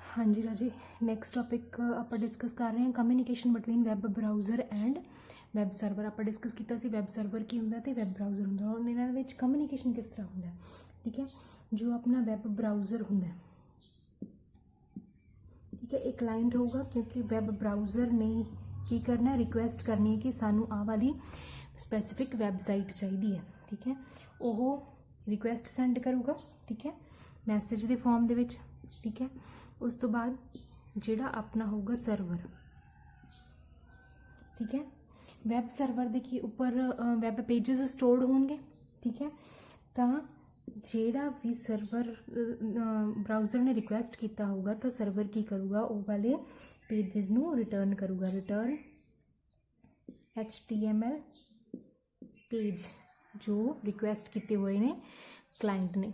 हाँ जी राजी, next topic आप डिस्कस कर रहे हैं communication between web browser and web server. आप डिस्कस किया वैब सर्वर की होंगे तो वैब ब्राउज़र होंगे और इन्होंने कम्यूनीकेशन किस तरह होंगे। ठीक है, जो अपना वैब ब्राउज़र होंगे, ठीक है, एक क्लाइंट होगा क्योंकि वैब ब्राउज़र ने की करना, रिक्वेस्ट करनी है कि सानू आ वाली स्पैसीफिक वैबसाइट चाहिए है। ठीक है, वो रिक्वेस्ट सेंड करूँगा, ठीक है, मैसेज के फॉर्म दे विच। ठीक है, उस तो बाद जिहड़ा अपना होगा सर्वर, ठीक है, वैब सर्वर के ऊपर वैब पेजेस स्टोर्ड होंगे। ठीक है, तो जिहड़ा भी सर्वर ब्राउज़र ने रिक्वेस्ट किया होगा तो सर्वर की करूँगा, वो वाले पेजेस नू रिटर्न करूँगा। रिटर्न HTML पेज जो रिक्वेस्ट किए हुए ने क्लाइंट ने।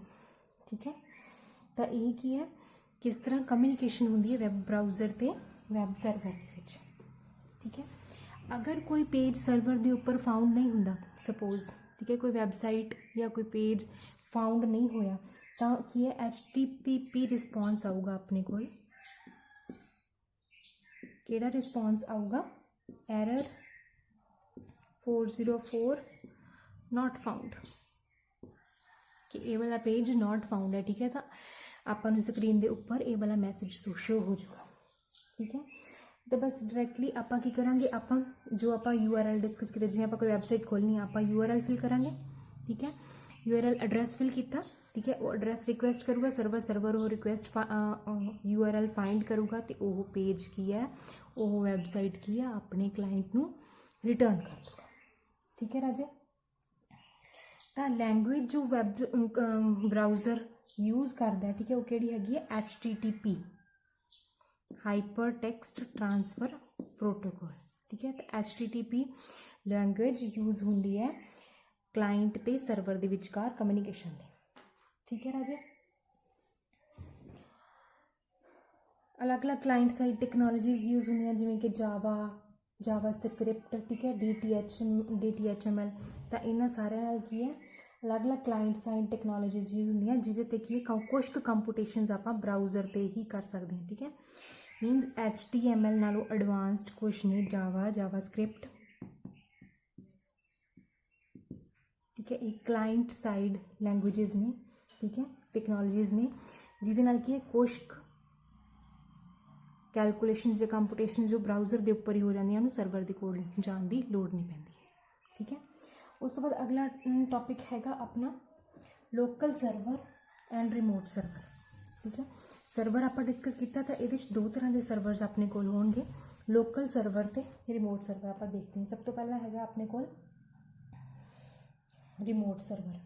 ठीक है, तो यही की है किस तरह कम्यूनीकेशन होंदी है वैब ब्राउज़र ते वैब सर्वर दे विच। ठीक है, अगर कोई पेज सर्वर के उपर फाउंड नहीं होंदा, सपोज, ठीक है, कोई वैबसाइट या कोई पेज फाउंड नहीं होया, तो की है HTTP रिस्पॉन्स आऊगा अपने को। केड़ा रिस्पॉन्स आऊगा? एरर 404 नॉट फाउंड, कि ये वाला पेज नॉट फाउंड है। ठीक है, तो आपां स्क्रीन के उपर ये वाला मैसेज शो हो जाएगा। ठीक है, तो बस डायरैक्टली आपां की करांगे, आपां जो आपां URL डिस्कस किया, जिवें आपां कोई वैबसाइट खोलनी है आपां URL फिल करांगे। ठीक है, URL एड्रैस फिल किया, ठीक है, वो एड्रैस रिक्वेस्ट करूँगा सर्वर वो रिक्वेस्ट URL फाइंड करूँगा, तो वो पेज की है, वो वैबसाइट की है, अपने क्लाइंट नू रिटर्न कर दूँगा। ठीक है राजे, तो लैंग्वेज जो वैब ब्राउज़र यूज़ करता है, ठीक है, वो केड़ी हैगी है? HTTP hyper text transfer protocol. ठीक है, तो HTTP लैंग्वेज यूज़ होंदी है क्लाइंट ते सर्वर दे विचकार कम्यूनीकेशन दे। ठीक है राजे, अलग अलग क्लाइंट साइड टेक्नोलॉजीज यूज़ होंदियां जिवें कि जावा स्क्रिप्ट, ठीक है, DTHML, तो इन्हां सारे नाल की है अलग अलग क्लाइंट साइड टेक्नोलॉजीज यूज़ होंदियां जिहदे ते की कुछ कंपूटेशनस आपां ब्राउज़र ते ही कर सकते हैं। ठीक है, मीनस HTML नालों एडवांस्ड कुछ ने जावा स्क्रिप्ट। ठीक है, एक क्लाइंट साइड लैंग्वेजेस ने, ठीक है, टेक्नोलॉजीज ने जिहदे नाल की कुछ कैलकुलेशनस या कंपूटेशन जो ब्राउज़र के उपर ही हो जाती हैं, सर्वर के कोल जाने की लोड़ नहीं पैंदी। ठीक है, उस तो बाद अगला टॉपिक हैगा अपना local server and remote server. ठीक है, सर्वर आप डिस्कस किया था, ये दो तरह के सर्वर्स अपने कोल होंगे, लोकल सर्वर ते रिमोट सर्वर। आप देखते हैं, सब तो पहला हैगा अपने कोल रिमोट सर्वर।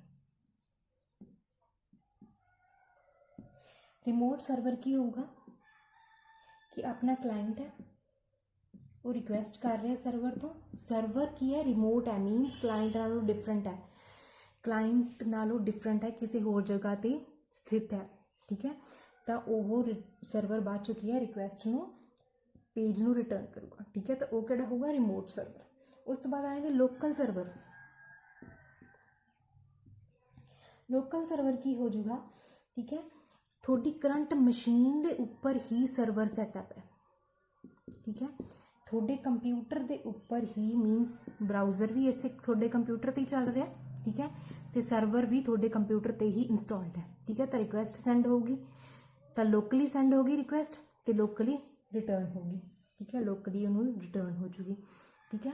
रिमोट सर्वर की होगा कि अपना क्लाइंट है, वो रिक्वेस्ट कर रहे हैं सर्वर तो, सर्वर की है रिमोट है, मीनस क्लाइंट नालों डिफरेंट है, क्लाइंट नालों डिफरेंट है, किसी होर जगह ते स्थित है। ठीक है, तो वो सर्वर बाद चो की है रिक्वेस्ट नू पेज नू रिटर्न करूँगा। ठीक है, तो वो केड़ा होगा? Remote server. उस तो बाद आएगा लोकल सर्वर। लोकल सर्वर की हो जाएगा, ठीक है, थोड़ी करंट मशीन के उपर ही सर्वर सैटअप है। ठीक है, थोड़े कंप्यूटर के उपर ही, मीनस ब्राउज़र भी इस थोड़े कंप्यूटर पर ही चल रहा है। ठीक है, तो सर्वर भी थोड़े कंप्यूटर पर ही इंस्टॉल्ड है। ठीक है, तो रिक्वेस्ट सेंड होगी तो लोकली सेंड होगी रिक्वेस्ट, तो लोकली रिटर्न होगी। ठीक है, लोकली उन्होंने रिटर्न हो जाएगी। ठीक है,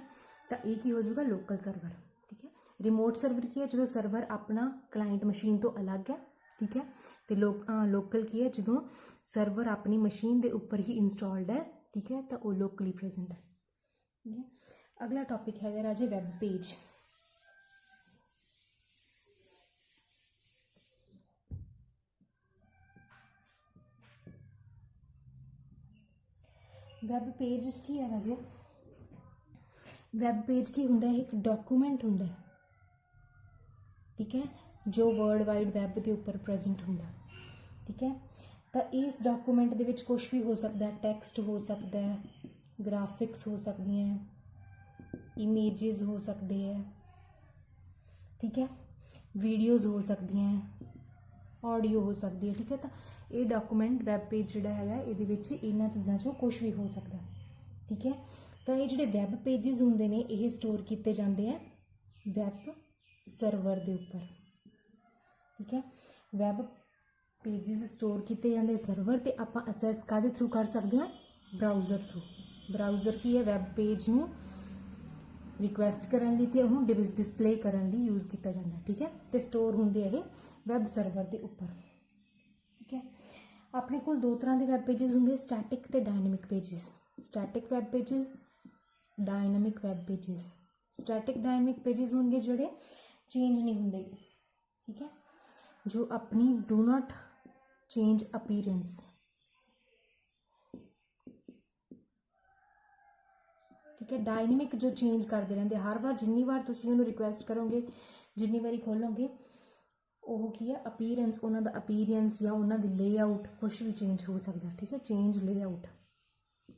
तो एक ही हो जाएगा लोकल सर्वर। ठीक है, रिमोट सर्वर की है जो सर्वर अपना क्लाइंट मशीन तो अलग है। ठीक है, तो लोकल की है जो सर्वर अपनी मशीन के उपर ही इंस्टॉल्ड है। ठीक है, तो वो लोकली प्रेजेंट है। ठीक है, अगला टॉपिक है राजे वैब पेज। वैब पेज की है राजे, वैब पेज की होंदा है, एक डॉक्यूमेंट होंदा है। ठीक है, जो वर्ल्ड वाइड वैब के उपर प्रेजेंट होंदा। ठीक है, तो इस डॉक्यूमेंट दे विच कुछ भी हो सकता है, टैक्सट हो सकता है, ग्राफिक्स हो सकती हैं, इमेजेस हो सकते हैं। ठीक है, वीडियोज़ हो सकती हैं, ਆਡੀਓ ਹੋ ਸਕਦੀ ਹੈ, ਠੀਕ ਹੈ। ਤਾਂ ਇਹ ਡਾਕੂਮੈਂਟ ਵੈਬ ਪੇਜ ਜਿਹੜਾ ਹੈਗਾ ਇਹਦੇ ਵਿੱਚ ਇਹਨਾਂ ਚੀਜ਼ਾਂ 'ਚੋਂ ਕੁਛ ਵੀ ਹੋ ਸਕਦਾ, ਠੀਕ ਹੈ। ਤਾਂ ਇਹ ਜਿਹੜੇ ਵੈਬ ਪੇਜਿਸ ਹੁੰਦੇ ਨੇ ਇਹ ਸਟੋਰ ਕੀਤੇ ਜਾਂਦੇ ਆ ਵੈਬ ਸਰਵਰ ਦੇ ਉੱਪਰ, ਠੀਕ ਹੈ। ਵੈਬ ਪੇਜਿਸ ਸਟੋਰ ਕੀਤੇ ਜਾਂਦੇ ਸਰਵਰ 'ਤੇ, ਆਪਾਂ ਅਸੈਸ ਕਾਹਦੇ ਥਰੂ ਕਰ ਸਕਦੇ ਹਾਂ? Browser through. ਬਰਾਊਜ਼ਰ ਕੀ ਹੈ? ਵੈਬ ਪੇਜ ਨੂੰ ਰਿਕੁਐਸਟ ਕਰਨ ਲਈ ਤੇ ਉਹਨੂੰ ਡਿਸਪਲੇ ਕਰਨ ਲਈ ਯੂਜ਼ ਕੀਤਾ ਜਾਂਦਾ, ਠੀਕ ਹੈ। ਤੇ ਸਟੋਰ ਹੁੰਦੇ ਇਹ ਵੈਬ ਸਰਵਰ ਦੇ ਉੱਪਰ, ਠੀਕ ਹੈ। ਆਪਣੇ ਕੋਲ ਦੋ ਤਰ੍ਹਾਂ ਦੇ ਵੈਬ ਪੇਜਿਸ ਹੁੰਦੇ, ਸਟੈਟਿਕ ਤੇ dynamic pages. Static web pages, dynamic web pages. Static dynamic pages ਹੋਣਗੇ ਜਿਹੜੇ ਚੇਂਜ ਨਹੀਂ ਹੁੰਦੇ, ਠੀਕ ਹੈ, ਜੋ ਆਪਣੀ ਡੂ ਨਾਟ ਚੇਂਜ ਅਪੀਅਰੈਂਸ, ਠੀਕ ਹੈ। ਡਾਇਨਾਮਿਕ ਜੋ ਚੇਂਜ ਕਰਦੇ ਰਹਿੰਦੇ ਹਰ ਵਾਰ, ਜਿੰਨੀ ਵਾਰ ਤੁਸੀਂ ਉਹਨੂੰ ਰਿਕੁਐਸਟ ਕਰੋਗੇ, ਜਿੰਨੀ ਵਾਰੀ ਖੋਲੋਗੇ, ਉਹ ਕੀ ਹੈ? ਅਪੀਅਰੈਂਸ, ਉਹਨਾਂ ਦਾ ਅਪੀਅਰੈਂਸ ਜਾਂ ਉਹਨਾਂ ਦੀ ਲੇਆਊਟ ਕੁਛ ਵੀ ਚੇਂਜ ਹੋ ਸਕਦਾ, ਠੀਕ ਹੈ। ਚੇਂਜ ਲੇਆਊਟ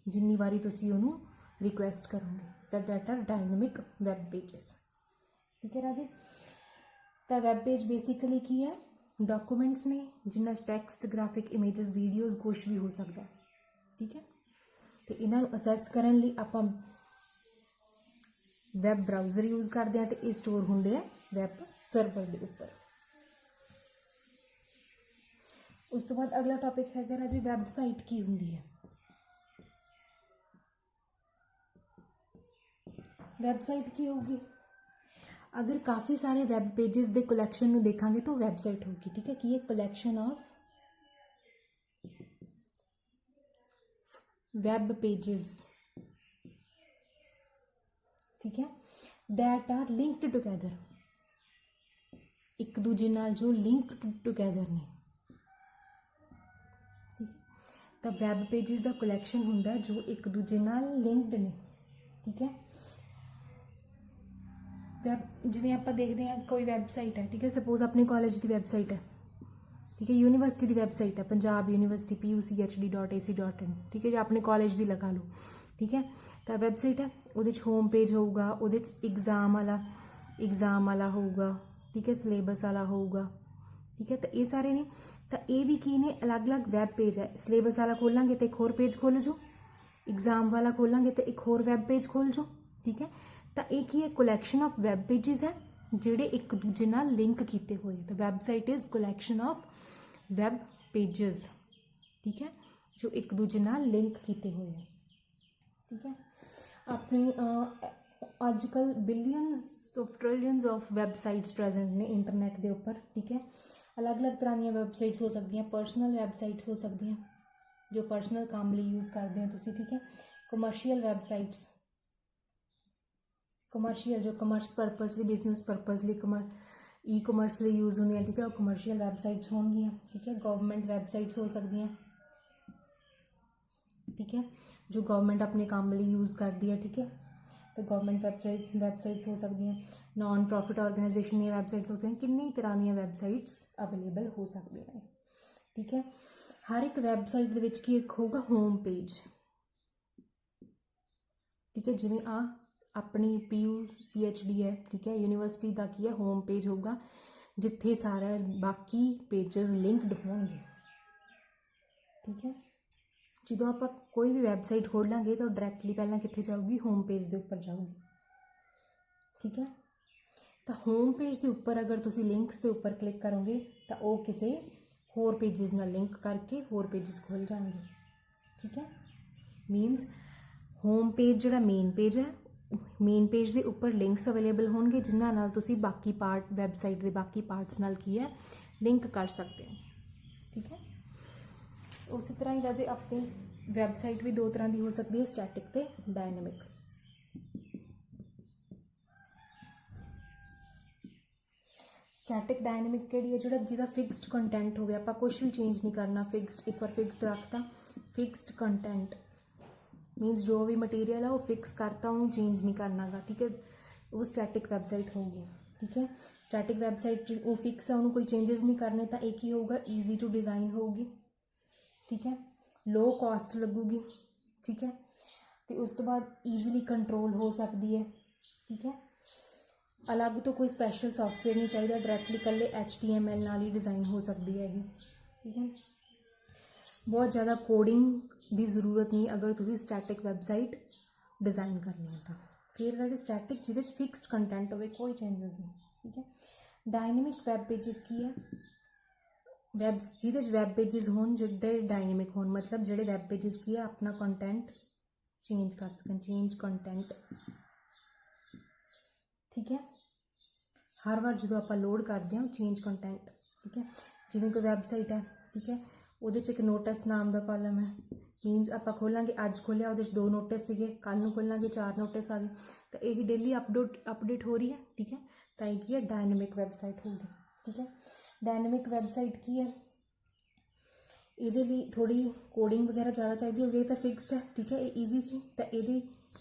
ਜਿੰਨੀ ਵਾਰੀ ਤੁਸੀਂ ਉਹਨੂੰ ਰਿਕੁਐਸਟ ਕਰੋਗੇ, ਤਾਂ that R dynamic web pages, ਠੀਕ ਹੈ ਰਾਜੇ। ਤਾਂ ਵੈਬ ਪੇਜ ਬੇਸਿਕਲੀ ਕੀ ਹੈ? ਡਾਕੂਮੈਂਟਸ ਨੇ ਜਿਨ੍ਹਾਂ 'ਚ ਟੈਕਸਟ, ਗ੍ਰਾਫਿਕ, ਇਮੇਜਸ, ਵੀਡੀਓਜ਼ ਕੁਛ ਵੀ ਹੋ ਸਕਦਾ, ਠੀਕ ਹੈ। ਤੇ ਇਹਨਾਂ ਨੂੰ ਅਸੈਸ ਕਰਨ ਲਈ ਆਪਾਂ ਵੈਬ ਬਰਾਊਜ਼ਰ ਯੂਜ਼ ਕਰਦੇ ਹਾਂ, ਤੇ ਇਹ ਸਟੋਰ ਹੁੰਦੇ ਆ ਵੈਬ ਸਰਵਰ ਦੇ ਉੱਪਰ। ਉਸ ਤੋਂ ਬਾਅਦ ਅਗਲਾ ਟੌਪਿਕ ਹੈਗਾ ਰਾਜੇ ਵੈਬਸਾਈਟ ਕੀ ਹੁੰਦੀ ਹੈ। ਵੈਬਸਾਈਟ ਕੀ ਹੋਊਗੀ? ਅਗਰ ਕਾਫੀ ਸਾਰੇ ਵੈਬ ਪੇजेस ਦੇ ਕਲੈਕਸ਼ਨ ਨੂੰ ਦੇਖਾਂਗੇ ਤਾਂ ਵੈਬਸਾਈਟ ਹੋਊਗੀ, ਠੀਕ ਹੈ। ਕੀ ਹੈ? ਕਲੈਕਸ਼ਨ ਆਫ ਵੈਬ ਪੇजेस, ਠੀਕ ਹੈ, ਦੈਟ ਆਰ ਲਿੰਕਡ ਟੂਗੈਦਰ, ਇੱਕ ਦੂਜੇ ਨਾਲ ਜੋ ਲਿੰਕ ਟੂਗੈਦਰ ਨੇ, ਠੀਕ ਹੈ। ਤਾਂ ਵੈਬ ਪੇजेस ਦਾ ਕਲੈਕਸ਼ਨ ਹੁੰਦਾ ਜੋ ਇੱਕ ਦੂਜੇ ਨਾਲ ਲਿੰਕਡ ਨੇ, ਠੀਕ ਹੈ। ਵੈਬ ਜਿਵੇਂ ਆਪਾਂ ਦੇਖਦੇ ਹਾਂ ਕੋਈ ਵੈਬਸਾਈਟ ਹੈ, ਠੀਕ ਹੈ, ਸਪੋਜ਼ ਆਪਣੇ ਕਾਲਜ ਦੀ ਵੈਬਸਾਈਟ ਹੈ, ਠੀਕ ਹੈ, ਯੂਨੀਵਰਸਿਟੀ ਦੀ ਵੈਬਸਾਈਟ ਹੈ, ਪੰਜਾਬ ਯੂਨੀਵਰਸਿਟੀ puchd.ac.in, ਠੀਕ ਹੈ, ਜਾਂ ਆਪਣੇ ਕਾਲਜ ਦੀ ਲਗਾ ਲਓ, ਠੀਕ ਹੈ। ਤਾਂ ਵੈਬਸਾਈਟ ਹੈ, ਉਹਦੇ 'ਚ ਹੋਮ ਪੇਜ ਹੋਊਗਾ, ਉਹਦੇ 'ਚ ਇਗਜ਼ਾਮ ਵਾਲਾ ਹੋਊਗਾ, ਠੀਕ ਹੈ, ਸਿਲੇਬਸ ਵਾਲਾ ਹੋਊਗਾ, ਠੀਕ ਹੈ। ਤਾਂ ਇਹ ਸਾਰੇ ਨੇ, ਤਾਂ ਇਹ ਵੀ ਕੀ ਨੇ? ਅਲੱਗ-ਅਲੱਗ ਵੈਬ ਪੇਜ ਹੈ। ਸਿਲੇਬਸ ਵਾਲਾ ਖੋਲਾਂਗੇ ਤਾਂ ਇੱਕ ਹੋਰ ਪੇਜ ਖੋਲ੍ਹ ਜੋ, ਇਗਜ਼ਾਮ ਵਾਲਾ ਖੋਲਾਂਗੇ ਤਾਂ ਇੱਕ ਹੋਰ ਵੈਬ ਪੇਜ ਖੋਲ੍ਹ ਜੋ, ਠੀਕ ਹੈ। ਤਾਂ ਇਹ ਕੀ ਹੈ? ਕਲੈਕਸ਼ਨ ਆਫ ਵੈਬ ਪੇजेस ਹੈ ਜਿਹੜੇ ਇੱਕ ਦੂਜੇ ਨਾਲ ਲਿੰਕ ਕੀਤੇ ਹੋਏ। ਤਾਂ website is collection of web pages, ਠੀਕ ਹੈ, ਜੋ ਇੱਕ ਦੂਜੇ ਨਾਲ ਲਿੰਕ ਕੀਤੇ ਹੋਏ ਹੈ, ਠੀਕ ਹੈ। ਆਪਣੇ ਅੱਜ ਕੱਲ੍ਹ billions of trillions of websites present ਨੇ ਇੰਟਰਨੈਟ ਦੇ ਉੱਪਰ, ਠੀਕ ਹੈ। ਅਲੱਗ-ਅਲੱਗ ਤਰ੍ਹਾਂ ਦੀਆਂ ਵੈਬਸਾਈਟਸ ਹੋ ਸਕਦੀਆਂ, ਪਰਸਨਲ ਵੈਬਸਾਈਟਸ ਹੋ ਸਕਦੀਆਂ ਜੋ ਪਰਸਨਲ ਕੰਮ ਲਈ ਯੂਜ਼ ਕਰਦੇ ਹੋ ਤੁਸੀਂ, ਠੀਕ ਹੈ। ਕਮਰਸ਼ੀਅਲ ਵੈਬਸਾਈਟਸ, ਕਮਰਸ਼ੀਅਲ ਜੋ ਕਮਰਸ ਪਰਪਸ ਲਈ, ਬਿਜ਼ਨਸ ਪਰਪਸ ਲਈ, ਈ ਕਮਰਸ ਲਈ ਯੂਜ਼ ਹੁੰਦੀਆਂ, ਠੀਕ ਹੈ, ਉਹ ਕਮਰਸ਼ੀਅਲ ਵੈਬਸਾਈਟਸ ਹੋਣਗੀਆਂ, ਠੀਕ ਹੈ। ਗਵਰਨਮੈਂਟ ਵੈਬਸਾਈਟਸ ਹੋ ਸਕਦੀਆਂ, ਠੀਕ ਹੈ, ਜੋ ਗਵਰਨਮੈਂਟ ਆਪਣੇ ਕੰਮ ਲਈ ਯੂਜ਼ ਕਰਦੀ ਹੈ, ਠੀਕ ਹੈ। ਤਾਂ ਗਵਰਨਮੈਂਟ ਵੈਬਸਾਈਟਸ ਹੋ ਸਕਦੀਆਂ, ਨਾਨ ਪ੍ਰੋਫਿਟ ਆਰਗੇਨਾਈਜੇਸ਼ਨ ਦੀਆਂ ਵੈਬਸਾਈਟਸ ਹੋ ਸਕਦੀਆਂ, ਕਿੰਨੀ ਤਰ੍ਹਾਂ ਦੀਆਂ ਵੈਬਸਾਈਟਸ ਅਵੇਲੇਬਲ ਹੋ ਸਕਦੀਆਂ ਨੇ, ਠੀਕ ਹੈ। ਹਰ ਇੱਕ ਵੈਬਸਾਈਟ ਦੇ ਵਿੱਚ ਕੀ ਇੱਕ ਹੋਊਗਾ? ਹੋਮ ਪੇਜ, ਠੀਕ ਹੈ। ਜਿਵੇਂ ਆਪਣੀ PUCHD ਹੈ, ਠੀਕ ਹੈ, ਯੂਨੀਵਰਸਿਟੀ ਦਾ ਕੀ ਹੈ? ਹੋਮ ਪੇਜ ਹੋਊਗਾ ਜਿੱਥੇ ਸਾਰਾ ਬਾਕੀ ਪੇजेस ਲਿੰਕਡ ਹੋਣਗੇ, ਠੀਕ ਹੈ। ਜਦੋਂ ਆਪਾਂ ਕੋਈ ਵੀ ਵੈਬਸਾਈਟ ਖੋਲ੍ਹਾਂਗੇ ਤਾਂ ਡਾਇਰੈਕਟਲੀ ਪਹਿਲਾਂ ਕਿੱਥੇ ਜਾਊਗੀ? ਹੋਮ ਪੇਜ ਦੇ ਉੱਪਰ ਜਾਊਗੀ, ਠੀਕ ਹੈ। ਤਾਂ ਹੋਮ ਪੇਜ ਦੇ ਉੱਪਰ ਅਗਰ ਤੁਸੀਂ ਲਿੰਕਸ ਦੇ ਉੱਪਰ ਕਲਿੱਕ ਕਰੋਗੇ ਤਾਂ ਉਹ ਕਿਸੇ ਹੋਰ ਪੇजेस ਨਾਲ ਲਿੰਕ ਕਰਕੇ ਹੋਰ ਪੇजेस ਖੁੱਲ੍ਹ ਜਾਣਗੇ, ਠੀਕ ਹੈ। ਮੀਨਸ ਹੋਮ ਪੇਜ ਜਿਹੜਾ ਮੇਨ ਪੇਜ ਹੈ, ਮੇਨ ਪੇਜ ਦੇ ਉੱਪਰ ਲਿੰਕਸ ਅਵੇਲੇਬਲ ਹੋਣਗੇ ਜਿਨ੍ਹਾਂ ਨਾਲ ਤੁਸੀਂ ਬਾਕੀ ਪਾਰਟ, ਵੈਬਸਾਈਟ ਦੇ ਬਾਕੀ ਪਾਰਟਸ ਨਾਲ ਕੀ ਹੈ? ਲਿੰਕ ਕਰ ਸਕਦੇ ਹੋ, ਠੀਕ ਹੈ। ਉਸੇ ਤਰ੍ਹਾਂ ਹੀ ਰਾਜੇ ਆਪਣੀ ਵੈਬਸਾਈਟ ਵੀ ਦੋ ਤਰ੍ਹਾਂ ਦੀ ਹੋ ਸਕਦੀ ਹੈ, ਸਟੈਟਿਕ ਤੇ ਡਾਇਨਾਮਿਕ। ਸਟੈਟਿਕ ਡਾਇਨਾਮਿਕ ਕਿਹੜੀ ਹੈ? ਜਿਹਦਾ ਫਿਕਸਡ ਕੰਟੈਂਟ ਹੋਵੇ, ਆਪਾਂ ਕੁਝ ਵੀ ਚੇਂਜ ਨਹੀਂ ਕਰਨਾ, ਫਿਕਸਡ, ਇੱਕ ਵਾਰ ਫਿਕਸਡ ਰੱਖਤਾ, ਫਿਕਸਡ ਕੰਟੈਂਟ ਮੀਨਸ ਜੋ ਵੀ ਮਟੀਰੀਅਲ ਹੈ ਉਹ ਫਿਕਸ ਕਰਤਾ, ਉਹਨੂੰ ਚੇਂਜ ਨਹੀਂ ਕਰਨਾ ਗਾ, ਠੀਕ ਹੈ, ਉਹ ਸਟੈਟਿਕ ਵੈਬਸਾਈਟ ਹੋਊਗੀ, ਠੀਕ ਹੈ। ਸਟੈਟਿਕ ਵੈਬਸਾਈਟ ਉਹ ਫਿਕਸ ਹੈ, ਉਹਨੂੰ ਕੋਈ ਚੇਂਜਸ ਨਹੀਂ ਕਰਨੇ, ਤਾਂ ਇਹ ਕੀ ਹੋਊਗਾ? ਈਜ਼ੀ ਟੂ ਡਿਜ਼ਾਈਨ ਹੋਊਗੀ, ਠੀਕ ਹੈ, ਲੋ ਕਾਸਟ ਲੱਗੂਗੀ, ਠੀਕ ਹੈ, ਅਤੇ ਉਸ ਤੋਂ ਬਾਅਦ ਈਜ਼ੀਲੀ ਕੰਟਰੋਲ ਹੋ ਸਕਦੀ ਹੈ, ਠੀਕ ਹੈ। अलग तो कोई स्पैशल सॉफ्टवेयर नहीं चाहिए, डायरैक्टली कल्ले HTML नाल ही डिज़ाइन हो सकती है ये, ठीक है। बहुत ज़्यादा कोडिंग की जरूरत नहीं अगर तुम स्टैटिक वैबसाइट डिज़ाइन करनी है तो। फिर है स्टैटिक जिहदे फिक्सड कंटेंट हो, कोई चेंजेस नहीं, ठीक है। डायनेमिक वैब पेजिस की है, वैब जिहदे वैब पेजिस होन जिहड़े डायनेमिक होन, मतलब जिहड़े वैब पेजिस की है अपना कंटेंट चेंज कर सकन, चेंज कंटेंट, ठीक है। हर बार जो आप लोड करते हैं चेंज कंटेंट, ठीक है। जिवें कोई वैबसाइट है, ठीक है, वो एक नोटिस नाम का कॉलम है, मीनस आप खोलांगे, अज खोलिया वो 2 नोटिस है, कल नूं खोलांगे 4 नोटिस आ गए, तो यही डेली अपडेट हो रही है, ठीक है। तो ये की है डायनेमिक वैबसाइट होगी, ठीक है। डायनेमिक वैबसाइट की है, ये थोड़ी कोडिंग वगैरह ज़्यादा चाहिए होगी, तो फिक्सड है, ठीक है, ये ईजी सी, तो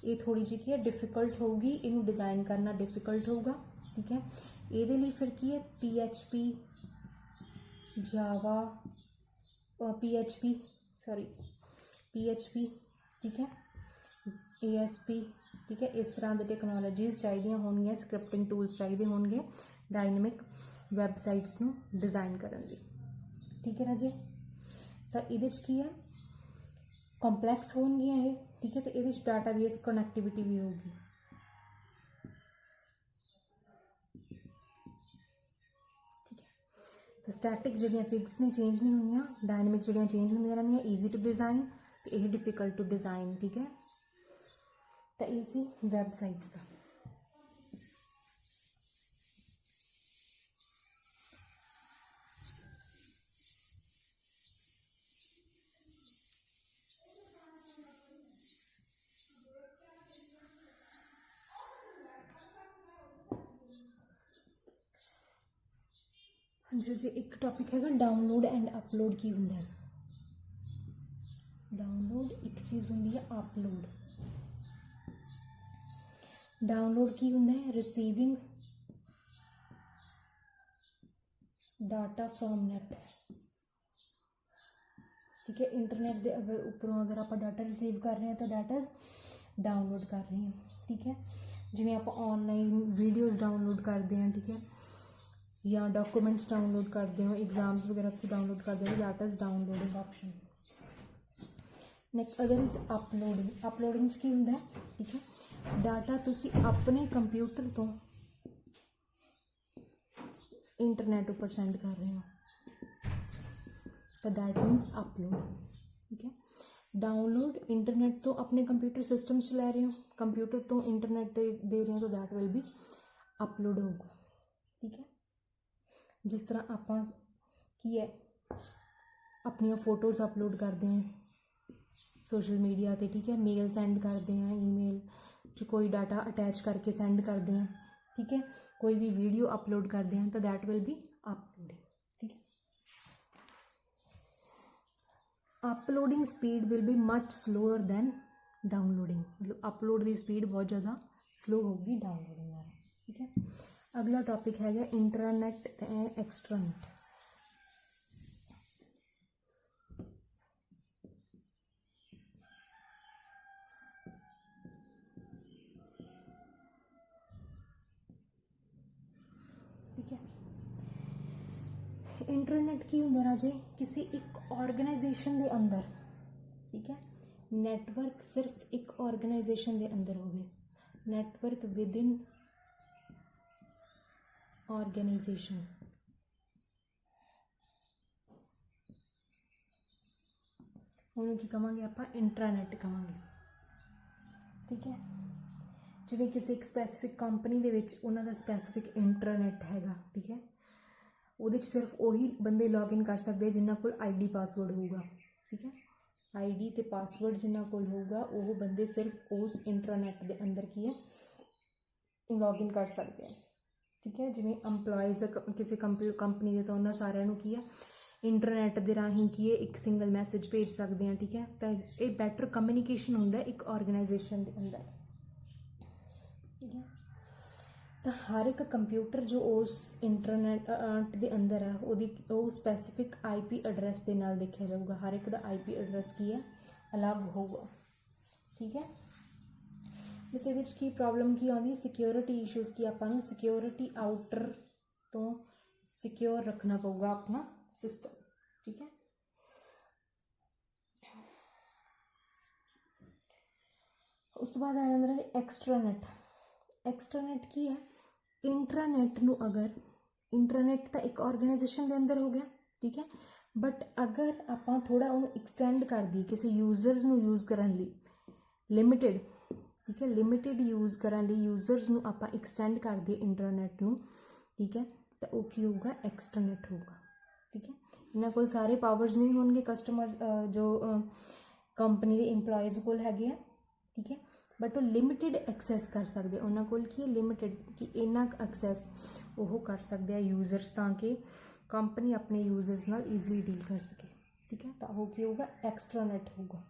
ये थोड़ी जी की है डिफिकल्ट होगी, इनू डिज़ाइन करना डिफिकल्ट होगा, ठीक है। ये फिर की है PHP जावा PHP, ठीक है, ASP, ठीक है, इस तरह की टैक्नोलॉजीज़ चाहिए होंगे, स्क्रिप्टिंग टूल्स चाहिए होंगे डायनेमिक वैबसाइट्स नू डिज़ाइन करने दी, ठीक है राजे। तो ये की है कॉम्पलैक्स होंगियां ये, ठीक है, तो ये डाटाबेस कनैक्टिविटी भी होगी, ठीक है। तो स्टैटिक जड़ियाँ फिक्स ने चेंज नहीं होंगी, डायनेमिक जड़ियाँ चेंज होंदियां रहंदियां, ईजी टू डिज़ाइन, तो यह डिफिकल्ट टू डिज़ाइन, ठीक है। तो ये सी वैबसाइट्स का। हाँ जी, एक टॉपिक है डाउनलोड एंड अपलोड की होंगे। डाउनलोड एक चीज़ होंगी है, अपलोड। डाउनलोड की होंगे है रिसीविंग डाटा फ्रॉम नेट, ठीक है। इंटरनेट के अगर उपरों अगर आप डाटा रिसीव कर रहे हैं तो डाटा डाउनलोड कर रहे हैं, ठीक है। जिवें आप ऑनलाइन वीडियोज़ डाउनलोड करते हैं, ठीक है, या डॉक्यूमेंट्स डाउनलोड करते हो, एग्जाम्स वगैरह से डाउनलोड करते हो, that is downloading option. Next अगर इज अपलोडिंग, अपलोडिंग की होंगे, ठीक है, डाटा तुसी अपने कंप्यूटर तो इंटरनेट उपर सेंड कर रहे हो, तो दैट मीनस अपलोड, ठीक है। डाउनलोड इंटरनेट तो अपने कंप्यूटर सिस्टम च लै रहे हो, कंप्यूटर तो इंटरनेट दे रहे हो, तो दैट विल बी अपलोड होगा, ठीक है। जिस तरह आप की है अपनिया फोटोज़ अपलोड करते हैं सोशल मीडिया पे, ठीक है, मेल सेंड करते हैं, ईमेल जो कोई डाटा अटैच करके सेंड करते हैं, ठीक है, कोई भी वीडियो अपलोड करते हैं, तो दैट विल बी अपलोडिंग, ठीक है। Uploading speed will be much slower then downloading, मतलब अपलोड की स्पीड बहुत ज़्यादा स्लो होगी डाउनलोडिंग वाला, ठीक है। अगला टॉपिक है इंटरनेट ते एक्सट्रानेट। ठीक है, इंटरनेट की होंगे राजे किसी एक ऑर्गेनाइजेशन के अंदर, ठीक है, नेटवर्क सिर्फ एक ऑर्गेनाइजेशन के अंदर हो गए, नेटवर्क विद इन ऑर्गेनाइजेशन, उन्होंने की कहांगे आप इंट्रानेट कहांगे, ठीक है। जिवें किसी एक स्पैसीफिक कंपनी दे विच उन्हां दा स्पैसीफिक इंटरनेट हैगा, ठीक है, वो सिर्फ उही बंदे लॉग इन कर सकते जिन्हां कोल ID पासवर्ड होगा, ठीक है। ID ते पासवर्ड जिन्हां कोल होगा वो बंदे सिर्फ उस इंटरनेट के अंदर की है लॉग इन कर सकते हैं, ठीक है। जिवें अंपलॉयज़ किसी कंपनी के तो उन्होंने सारिਆਂ ਨੂੰ की है इंटरनेट के राही की है एक सिंगल मैसेज भेज सकते हैं, ठीक है। तो ये बैटर कम्यूनीकेशन होंदा एक ऑर्गेनाइजेशन के अंदर, ठीक है। तो हर एक कंप्यूटर जो उस इंटरनेट के अंदर है वो स्पैसीफिक IP एड्रैस के नाल देखा जाऊगा, हर एक का IP एड्रैस की है अलग होगा, ठीक है। बस ये की प्रॉब्लम की आती सिक्योरिटी इशूज़ की आपां सिक्योरिटी आउटर तो सिक्योर रखना पऊगा अपना सिस्टम। ठीक है, उस तो बाद आ जाता है एक्सट्रानैट। एक्सट्रानैट की है इंट्रानैट नू, अगर इंट्रानैट तो एक ऑर्गेनाइजेशन के अंदर हो गया, ठीक है, बट अगर आपां थोड़ा उन्हें एक्सटेंड कर दी किसी यूजर्स नू यूज़ करने लई लिमिटेड, ठीक है, लिमिटेड यूज़ करने लई यूजर्स नू आपां एक्सटेंड कर दिए इंटरनैट नू, ठीक है, तो वो की होगा एक्सट्रानैट होगा। ठीक है, इन्हां कोल सारे पावर्स नहीं होंगे कस्टमर जो कंपनी के इंप्लॉयज़ कोल हैगे आ, ठीक है, बट वो लिमिटेड एक्सैस कर सकते उन्होंने कोल की लिमिटेड कि इन्ना एक्सैस वो कर सकते हैं यूजर्स ताकि कंपनी अपने यूजर्स नाल ईजिली डील कर सके। ठीक है, तो वो की होगा एक्सट्रानैट होगा।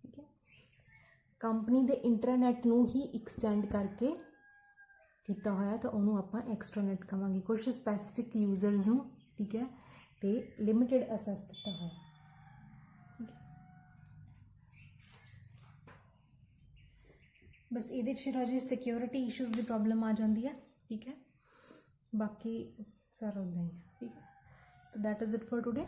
ठीक है, कंपनी के इंटरनैट नू ही एक्सटेंड करके किया होया तो उन्होंने आपां एक्सट्रानैट कहांगे, कुछ स्पैसीफिक यूजर्स नू, ठीक है, तो लिमिटेड एक्सैस दिता होया। बस ये राजे सिक्योरिटी इशूज़ की प्रॉब्लम आ जाती है। ठीक है, बाकी सारा उदा ही है। ठीक है, तो that is it for today.